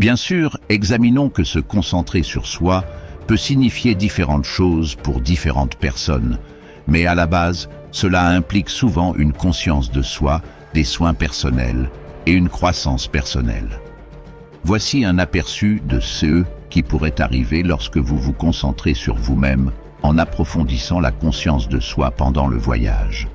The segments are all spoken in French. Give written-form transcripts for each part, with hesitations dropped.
Bien sûr, examinons que se concentrer sur soi peut signifier différentes choses pour différentes personnes, mais à la base, cela implique souvent une conscience de soi, des soins personnels et une croissance personnelle. Voici un aperçu de ce qui pourrait arriver lorsque vous vous concentrez sur vous-même en approfondissant la conscience de soi pendant le voyage.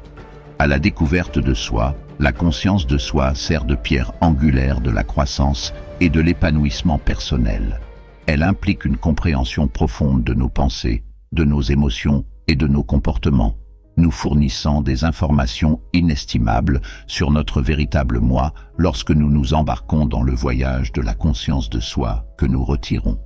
À la découverte de soi, la conscience de soi sert de pierre angulaire de la croissance et de l'épanouissement personnel. Elle implique une compréhension profonde de nos pensées, de nos émotions et de nos comportements, nous fournissant des informations inestimables sur notre véritable moi lorsque nous nous embarquons dans le voyage de la conscience de soi que nous retirons.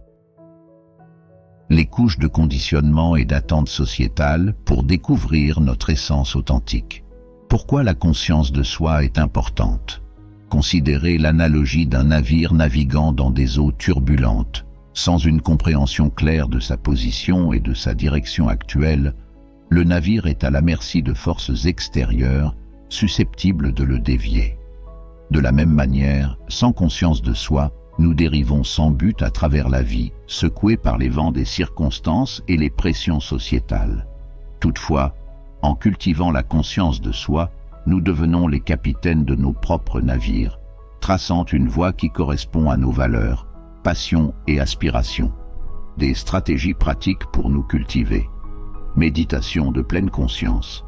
Les couches de conditionnement et d'attente sociétale pour découvrir notre essence authentique. Pourquoi la conscience de soi est importante? Considérez l'analogie d'un navire naviguant dans des eaux turbulentes. Sans une compréhension claire de sa position et de sa direction actuelle, le navire est à la merci de forces extérieures susceptibles de le dévier. De la même manière, sans conscience de soi, nous dérivons sans but à travers la vie, secoués par les vents des circonstances et les pressions sociétales. Toutefois, en cultivant la conscience de soi, nous devenons les capitaines de nos propres navires, traçant une voie qui correspond à nos valeurs, passions et aspirations. Des stratégies pratiques pour nous cultiver. Méditation de pleine conscience.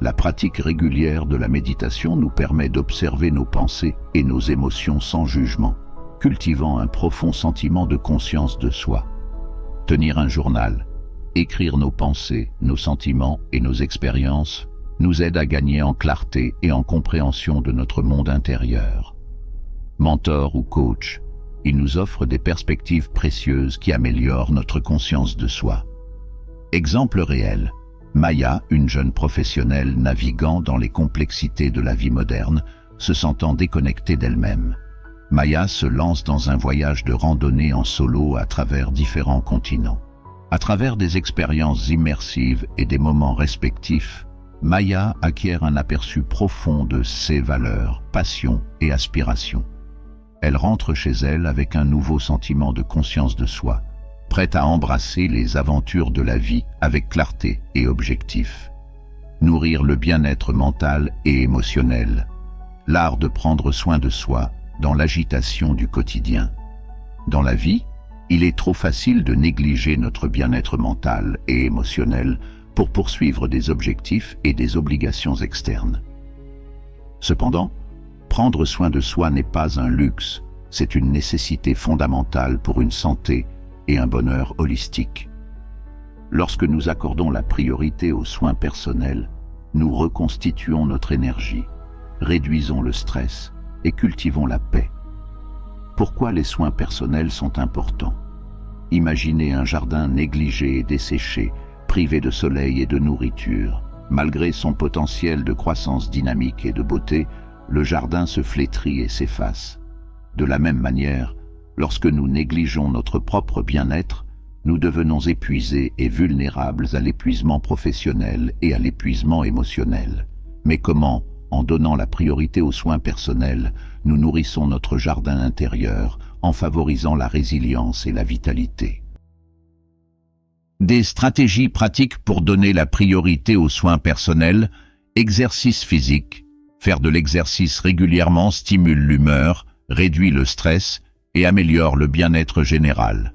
La pratique régulière de la méditation nous permet d'observer nos pensées et nos émotions sans jugement, cultivant un profond sentiment de conscience de soi. Tenir un journal, écrire nos pensées, nos sentiments et nos expériences nous aide à gagner en clarté et en compréhension de notre monde intérieur. Mentor ou coach, il nous offre des perspectives précieuses qui améliorent notre conscience de soi. Exemple réel, Maya, une jeune professionnelle naviguant dans les complexités de la vie moderne, se sentant déconnectée d'elle-même. Maya se lance dans un voyage de randonnée en solo à travers différents continents. À travers des expériences immersives et des moments respectifs, Maya acquiert un aperçu profond de ses valeurs, passions et aspirations. Elle rentre chez elle avec un nouveau sentiment de conscience de soi, prête à embrasser les aventures de la vie avec clarté et objectif. Nourrir le bien-être mental et émotionnel, l'art de prendre soin de soi dans l'agitation du quotidien. Dans la vie, il est trop facile de négliger notre bien-être mental et émotionnel pour poursuivre des objectifs et des obligations externes. Cependant, prendre soin de soi n'est pas un luxe, c'est une nécessité fondamentale pour une santé et un bonheur holistique. Lorsque nous accordons la priorité aux soins personnels, nous reconstituons notre énergie, réduisons le stress et cultivons la paix. Pourquoi les soins personnels sont importants? Imaginez un jardin négligé et desséché, privé de soleil et de nourriture. Malgré son potentiel de croissance dynamique et de beauté, le jardin se flétrit et s'efface. De la même manière, lorsque nous négligeons notre propre bien-être, nous devenons épuisés et vulnérables à l'épuisement professionnel et à l'épuisement émotionnel. Mais comment, en donnant la priorité aux soins personnels, nous nourrissons notre jardin intérieur en favorisant la résilience et la vitalité? Des stratégies pratiques pour donner la priorité aux soins personnels: exercice physique. Faire de l'exercice régulièrement stimule l'humeur, réduit le stress et améliore le bien-être général.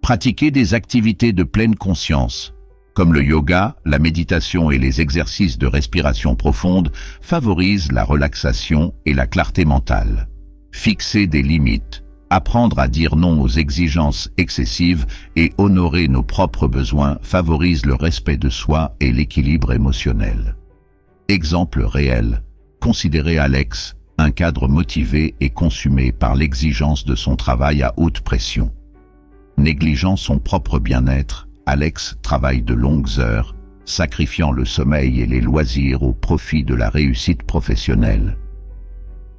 Pratiquer des activités de pleine conscience, comme le yoga, la méditation et les exercices de respiration profonde, favorisent la relaxation et la clarté mentale. Fixer des limites, apprendre à dire non aux exigences excessives et honorer nos propres besoins favorise le respect de soi et l'équilibre émotionnel. Exemple réel, considérez Alex, un cadre motivé et consumé par l'exigence de son travail à haute pression. Négligeant son propre bien-être, Alex travaille de longues heures, sacrifiant le sommeil et les loisirs au profit de la réussite professionnelle.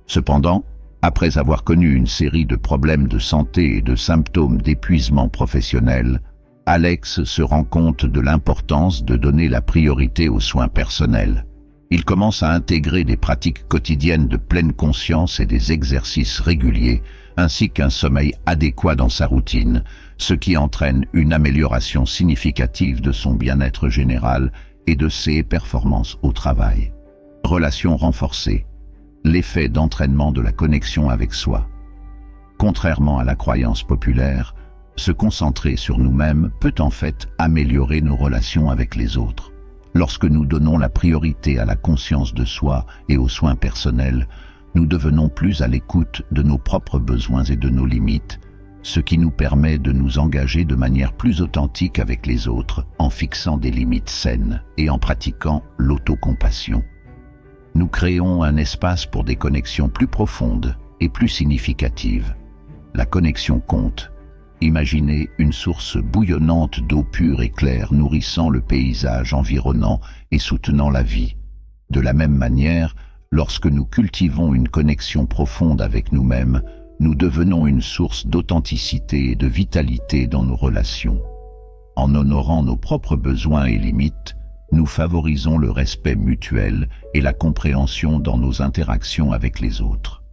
Cependant, après avoir connu une série de problèmes de santé et de symptômes d'épuisement professionnel, Alex se rend compte de l'importance de donner la priorité aux soins personnels. Il commence à intégrer des pratiques quotidiennes de pleine conscience et des exercices réguliers, ainsi qu'un sommeil adéquat dans sa routine, ce qui entraîne une amélioration significative de son bien-être général et de ses performances au travail. Relations renforcées. L'effet d'entraînement de la connexion avec soi. Contrairement à la croyance populaire, se concentrer sur nous-mêmes peut en fait améliorer nos relations avec les autres. Lorsque nous donnons la priorité à la conscience de soi et aux soins personnels, nous devenons plus à l'écoute de nos propres besoins et de nos limites, ce qui nous permet de nous engager de manière plus authentique avec les autres en fixant des limites saines et en pratiquant l'autocompassion. Nous créons un espace pour des connexions plus profondes et plus significatives. La connexion compte. Imaginez une source bouillonnante d'eau pure et claire nourrissant le paysage environnant et soutenant la vie. De la même manière, lorsque nous cultivons une connexion profonde avec nous-mêmes, nous devenons une source d'authenticité et de vitalité dans nos relations. En honorant nos propres besoins et limites, nous favorisons le respect mutuel et la compréhension dans nos interactions avec les autres.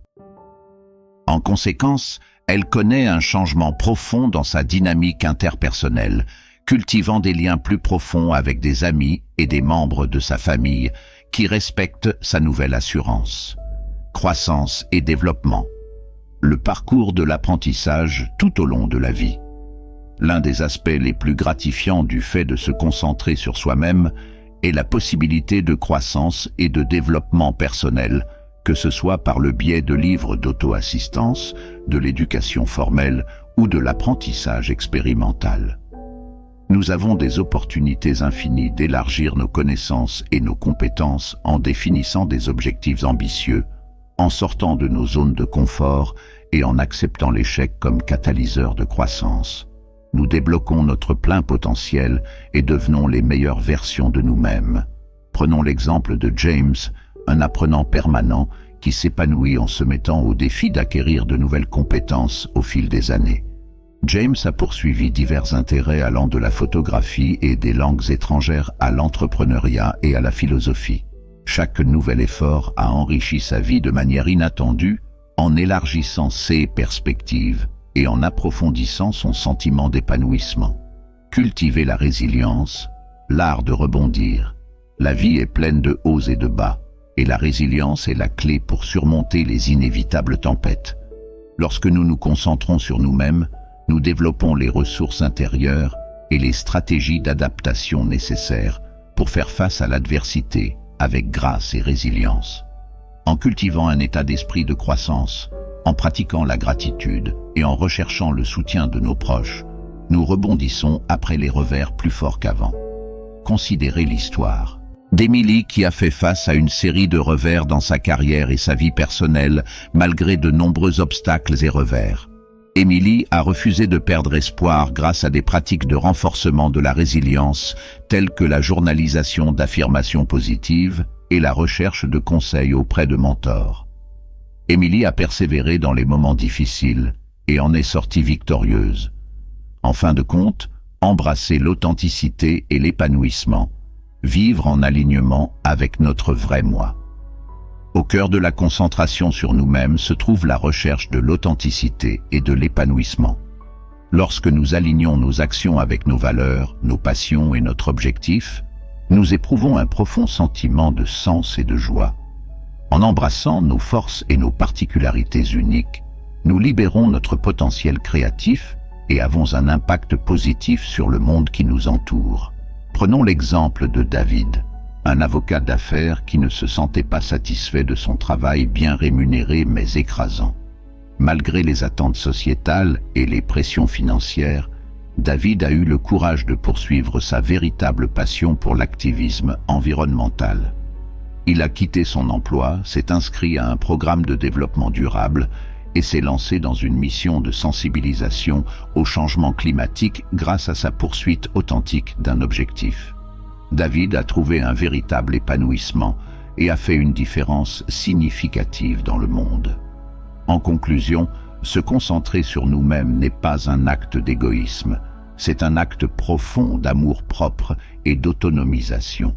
En conséquence, elle connaît un changement profond dans sa dynamique interpersonnelle, cultivant des liens plus profonds avec des amis et des membres de sa famille qui respectent sa nouvelle assurance. Croissance et développement. Le parcours de l'apprentissage tout au long de la vie. L'un des aspects les plus gratifiants du fait de se concentrer sur soi-même est la possibilité de croissance et de développement personnel, que ce soit par le biais de livres d'auto-assistance, de l'éducation formelle ou de l'apprentissage expérimental. Nous avons des opportunités infinies d'élargir nos connaissances et nos compétences en définissant des objectifs ambitieux, en sortant de nos zones de confort et en acceptant l'échec comme catalyseur de croissance. Nous débloquons notre plein potentiel et devenons les meilleures versions de nous-mêmes. Prenons l'exemple de James, un apprenant permanent qui s'épanouit en se mettant au défi d'acquérir de nouvelles compétences au fil des années. James a poursuivi divers intérêts allant de la photographie et des langues étrangères à l'entrepreneuriat et à la philosophie. Chaque nouvel effort a enrichi sa vie de manière inattendue en élargissant ses perspectives et en approfondissant son sentiment d'épanouissement. Cultiver la résilience, l'art de rebondir. La vie est pleine de hauts et de bas, et la résilience est la clé pour surmonter les inévitables tempêtes. Lorsque nous nous concentrons sur nous-mêmes, nous développons les ressources intérieures et les stratégies d'adaptation nécessaires pour faire face à l'adversité avec grâce et résilience. En cultivant un état d'esprit de croissance, en pratiquant la gratitude et en recherchant le soutien de nos proches, nous rebondissons après les revers plus forts qu'avant. Considérez l'histoire d'Emily qui a fait face à une série de revers dans sa carrière et sa vie personnelle malgré de nombreux obstacles et revers. Emily a refusé de perdre espoir grâce à des pratiques de renforcement de la résilience telles que la journalisation d'affirmations positives et la recherche de conseils auprès de mentors. Emily a persévéré dans les moments difficiles et en est sortie victorieuse. En fin de compte, embrasser l'authenticité et l'épanouissement, vivre en alignement avec notre vrai moi. Au cœur de la concentration sur nous-mêmes se trouve la recherche de l'authenticité et de l'épanouissement. Lorsque nous alignons nos actions avec nos valeurs, nos passions et notre objectif, nous éprouvons un profond sentiment de sens et de joie. En embrassant nos forces et nos particularités uniques, nous libérons notre potentiel créatif et avons un impact positif sur le monde qui nous entoure. Prenons l'exemple de David, un avocat d'affaires qui ne se sentait pas satisfait de son travail bien rémunéré mais écrasant. Malgré les attentes sociétales et les pressions financières, David a eu le courage de poursuivre sa véritable passion pour l'activisme environnemental. Il a quitté son emploi, s'est inscrit à un programme de développement durable et s'est lancé dans une mission de sensibilisation au changement climatique grâce à sa poursuite authentique d'un objectif. David a trouvé un véritable épanouissement et a fait une différence significative dans le monde. En conclusion, se concentrer sur nous-mêmes n'est pas un acte d'égoïsme, c'est un acte profond d'amour-propre et d'autonomisation.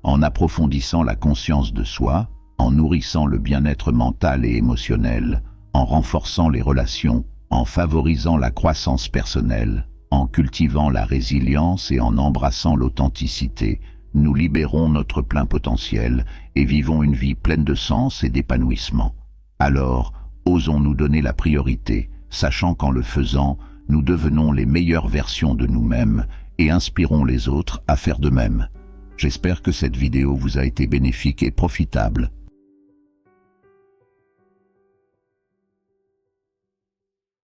En approfondissant la conscience de soi, en nourrissant le bien-être mental et émotionnel, en renforçant les relations, en favorisant la croissance personnelle, en cultivant la résilience et en embrassant l'authenticité, nous libérons notre plein potentiel et vivons une vie pleine de sens et d'épanouissement. Alors, osons nous donner la priorité, sachant qu'en le faisant, nous devenons les meilleures versions de nous-mêmes et inspirons les autres à faire de même. J'espère que cette vidéo vous a été bénéfique et profitable.